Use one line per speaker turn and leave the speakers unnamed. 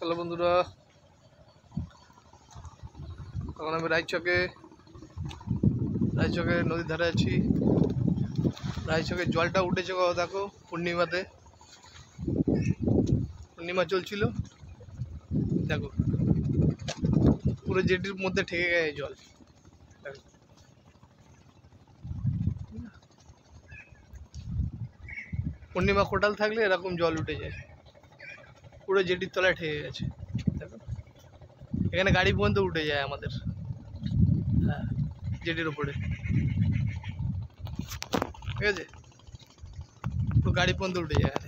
Hello বন্ধুরা, এখন আমি রায়চকে নদীর ধারে আছি। রায়চকের জলটা উঠেছে, দেখো পূর্ণিমা চলছিল, দেখো পুরো জেটির মধ্যে ঠেকে গেছে জল। পূর্ণিমা কোটাল থাকলে এরকম জল উঠে যায়, পুরো জেটির তলায় ঠেকে গেছে। দেখো এখানে গাড়ি পর্যন্ত উঠে যায় আমাদের, হ্যাঁ, জেটির উপরে, ঠিক আছে, পুরো গাড়ি পর্যন্ত উঠে যায়।